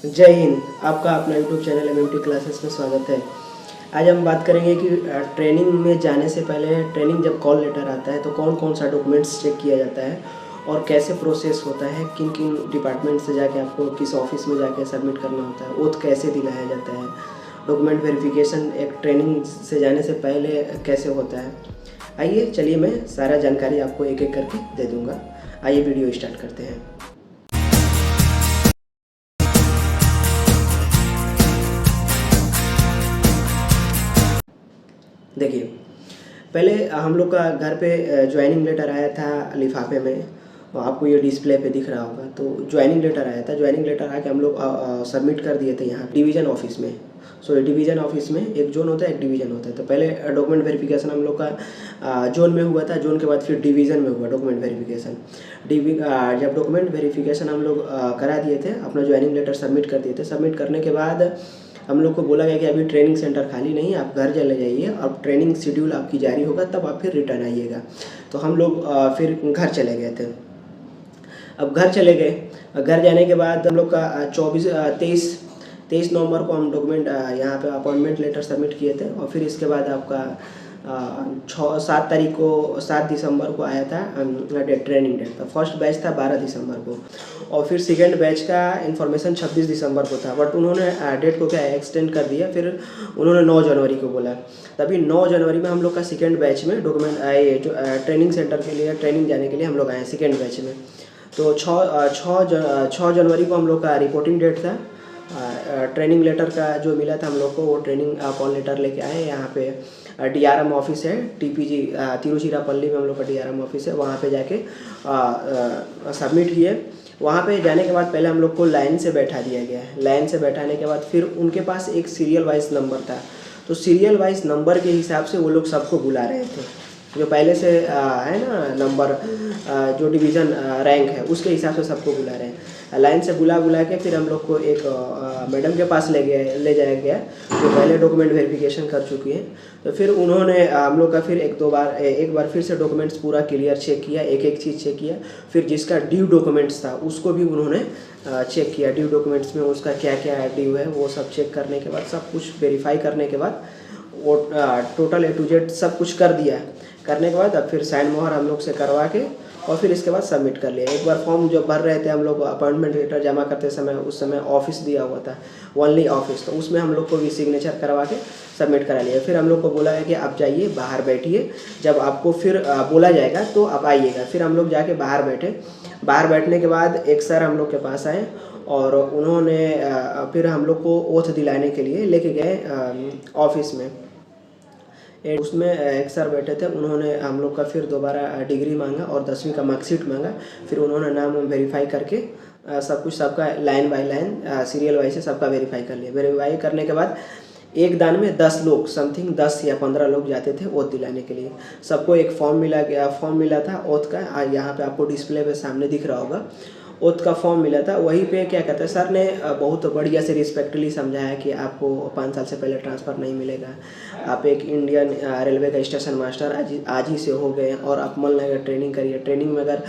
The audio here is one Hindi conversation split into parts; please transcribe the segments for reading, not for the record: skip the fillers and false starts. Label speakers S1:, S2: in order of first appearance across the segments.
S1: जय हिंद। आपका अपना यूट्यूब चैनल एमएमटी क्लासेस में स्वागत है। आज हम बात करेंगे कि ट्रेनिंग में जाने से पहले ट्रेनिंग जब कॉल लेटर आता है तो कौन कौन सा डॉक्यूमेंट्स चेक किया जाता है और कैसे प्रोसेस होता है, किन किन डिपार्टमेंट से जाके आपको किस ऑफिस में जाके सबमिट करना होता है, ओथ कैसे दिलाया जाता है, डॉक्यूमेंट वेरिफिकेशन एक ट्रेनिंग से जाने से पहले कैसे होता है। आइए चलिए मैं सारा जानकारी आपको एक एक करके दे दूँगा। आइए वीडियो स्टार्ट करते हैं। देखिए, पहले हम लोग का घर पे ज्वाइनिंग लेटर आया था लिफाफे में, आपको ये डिस्प्ले पे दिख रहा होगा। तो ज्वाइनिंग लेटर आया था, ज्वाइनिंग लेटर आके हम लोग सबमिट कर दिए थे यहाँ डिवीज़न ऑफिस में। सो डिवीज़न ऑफिस में एक जोन होता है, एक डिवीज़न होता है। तो पहले डॉक्यूमेंट वेरिफिकेशन हम लोग का जोन में हुआ था, जोन के बाद फिर डिवीज़न में हुआ डॉक्यूमेंट वेरिफिकेशन। जब डॉक्यूमेंट वेरिफिकेशन हम लोग करा दिए थे, अपना ज्वाइनिंग लेटर सबमिट कर दिए थे। सबमिट करने के बाद हम लोग को बोला गया कि अभी ट्रेनिंग सेंटर खाली नहीं है, आप घर चले जाइए, अब ट्रेनिंग शेड्यूल आपकी जारी होगा तब आप फिर रिटर्न आइएगा। तो हम लोग फिर घर चले गए थे। अब घर चले गए, घर जाने के बाद हम लोग का 23 नवंबर को हम डॉक्यूमेंट यहाँ पे अपॉइंटमेंट लेटर सबमिट किए थे। और फिर इसके बाद आपका 7 दिसंबर को आया था ट्रेनिंग डेट। तो फर्स्ट बैच था 12 दिसंबर को और फिर सेकेंड बैच का इन्फॉर्मेशन 26 दिसंबर को था, बट उन्होंने डेट को क्या एक्सटेंड कर दिया। फिर उन्होंने 9 जनवरी को बोला। तभी 9 जनवरी में हम लोग का सेकेंड बैच में डॉक्यूमेंट आए, जो ट्रेनिंग सेंटर के लिए ट्रेनिंग जाने के लिए हम लोग आए सेकेंड बैच में। तो 6 जनवरी को हम लोग का रिपोर्टिंग डेट था। ट्रेनिंग लेटर का जो मिला था हम लोग को, वो ट्रेनिंग कॉल लेटर लेके आए। यहाँ पे डीआरएम ऑफिस है, टीपीजी तिरुचिरापल्ली में हम लोग का डीआरएम ऑफिस है, वहाँ पे जाके सबमिट किए। वहाँ पे जाने के बाद पहले हम लोग को लाइन से बैठा दिया गया है। लाइन से बैठाने के बाद फिर उनके पास एक सीरियल वाइज नंबर था। तो सीरियल वाइज नंबर के हिसाब से वो लोग सबको बुला रहे थे, जो पहले से है ना नंबर, जो डिवीज़न रैंक है उसके हिसाब से सबको बुला रहे हैं। लाइन से बुला के फिर हम लोग को एक मैडम के पास ले जाया गया, जो पहले डॉक्यूमेंट वेरिफिकेशन कर चुकी हैं। तो फिर उन्होंने हम लोग का फिर एक बार फिर से डॉक्यूमेंट्स पूरा क्लियर चेक किया, एक एक चीज़ चेक किया। फिर जिसका ड्यू डॉक्यूमेंट्स था उसको भी उन्होंने चेक किया। ड्यू डॉक्यूमेंट्स में उसका क्या क्या ड्यू है वो सब चेक करने के बाद, सब कुछ वेरीफाई करने के बाद वो टोटल A to Z सब कुछ कर दिया। करने के बाद अब फिर साइन मोहर हम लोग से करवा के और फिर इसके बाद सबमिट कर लिया। एक बार फॉर्म जो भर रहे थे हम लोग अपॉइंटमेंट लेटर जमा करते समय, उस समय ऑफिस दिया हुआ था, ओनली ऑफिस, तो उसमें हम लोग को भी सिग्नेचर करवा के सबमिट करा लिया। फिर हम लोग को बोला है कि आप जाइए बाहर बैठिए, जब आपको फिर बोला जाएगा तो आप आइएगा। फिर हम लोग जाके बाहर बैठे। बाहर बैठने के बाद एक सर हम लोग के पास आए और उन्होंने फिर हम लोग को ओथ दिलाने के लिए लेके गए ऑफिस में। उसमें एक सर बैठे थे, उन्होंने हम लोग का फिर दोबारा डिग्री मांगा और 10वीं का मार्कशीट मांगा। फिर उन्होंने नाम वेरीफाई करके सब कुछ सबका line by line serial wise से सबका वेरीफाई कर लिया। वेरीफाई करने के बाद एक दान में 10 लोग समथिंग 10 या 15 लोग जाते थे ओथ दिलाने के लिए। सबको एक फॉर्म मिला था ओथ का। यहाँ पे आपको डिस्प्ले पे सामने दिख रहा होगा, ओथ का फॉर्म मिला था। वहीं पे क्या कहते हैं, सर ने बहुत बढ़िया से रिस्पेक्टली समझाया कि आपको 5 साल से पहले ट्रांसफ़र नहीं मिलेगा, आप एक इंडियन रेलवे का स्टेशन मास्टर आज ही से हो गए और आप मन लगा ट्रेनिंग करिए। ट्रेनिंग में अगर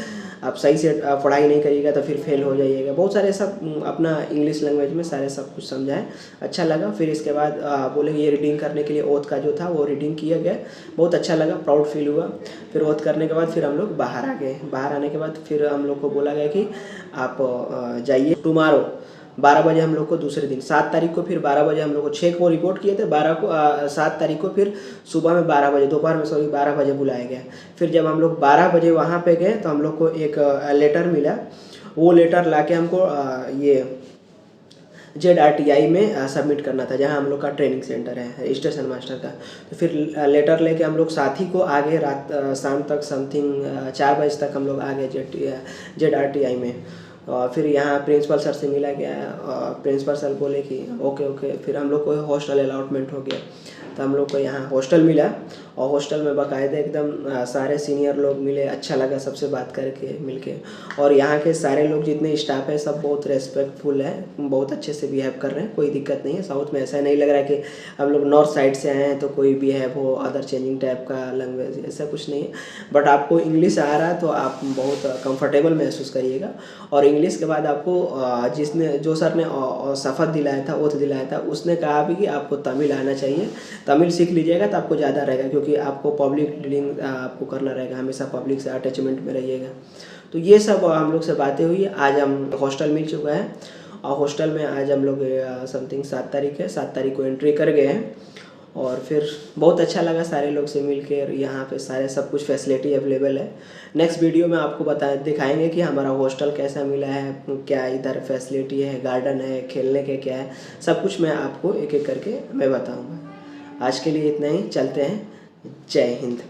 S1: आप सही से पढ़ाई नहीं करिएगा तो फिर फेल हो जाइएगा। बहुत सारे सब अपना इंग्लिश लैंग्वेज में सारे सब कुछ समझाए, अच्छा लगा। फिर इसके बाद बोले ये रीडिंग करने के लिए ओथ का जो था वो रीडिंग किया गया, बहुत अच्छा लगा, प्राउड फील हुआ। फिर ओथ करने के बाद फिर हम लोग बाहर आ गए। बाहर आने के बाद फिर हम लोग को बोला गया कि आप जाइए टुमारो 12 बजे हम लोग को, दूसरे दिन 7 तारीख को फिर 12 बजे हम लोग को 6 को रिपोर्ट किए थे। 7 तारीख को फिर सुबह में 12 बजे, दोपहर में 12 बजे बुलाया गया। फिर जब हम लोग 12 बजे वहाँ पे गए तो हम लोग को एक लेटर मिला। वो लेटर लाके हमको ये ZRTI में सबमिट करना था, जहाँ हम लोग का ट्रेनिंग सेंटर है स्टेशन मास्टर का। तो फिर लेटर लेके हम लोग साथी को आगे शाम तक समथिंग 4 बजे तक हम लोग आगे ZRTI में। फिर यहाँ प्रिंसिपल सर से मिला गया। प्रिंसिपल सर बोले कि ओके। फिर हम लोग को हॉस्टल अलॉटमेंट हो गया। तो हम लोग को यहाँ हॉस्टल मिला और हॉस्टल में बाकायदा एकदम सारे सीनियर लोग मिले, अच्छा लगा सबसे बात करके मिलके। और यहाँ के सारे लोग जितने स्टाफ है सब बहुत रेस्पेक्टफुल है, बहुत अच्छे से बिहेव कर रहे हैं, कोई दिक्कत नहीं है। साउथ में ऐसा नहीं लग रहा है कि हम लोग नॉर्थ साइड से आए हैं तो कोई बिहेव हो अदर चेंजिंग टाइप का लैंग्वेज, ऐसा कुछ नहीं है। बट आपको इंग्लिश आ रहा है तो आप बहुत कंफर्टेबल महसूस करिएगा। और इंग्लिश के बाद आपको जो सर ने शपथ दिलाया था, ओथ दिलाया था, उसने कहा भी कि आपको तमिल आना चाहिए। तमिल सीख लीजिएगा तो आपको ज़्यादा रहेगा, क्योंकि आपको पब्लिक डीलिंग आपको करना रहेगा, हमेशा पब्लिक से अटैचमेंट में रहिएगा। तो ये सब हम लोग से बातें हुई। आज हम हॉस्टल मिल चुका है और हॉस्टल में आज हम लोग समथिंग 7 तारीख है, 7 तारीख को एंट्री कर गए हैं। और फिर बहुत अच्छा लगा सारे लोग से मिल के। यहाँ पे सारे सब कुछ फैसिलिटी अवेलेबल है। नेक्स्ट वीडियो में आपको दिखाएंगे कि हमारा हॉस्टल कैसा मिला है, क्या इधर फैसिलिटी है, गार्डन है, खेलने के क्या है, सब कुछ मैं आपको एक एक करके मैं बताऊँगा। आज के लिए इतना ही, चलते हैं। जय हिंद।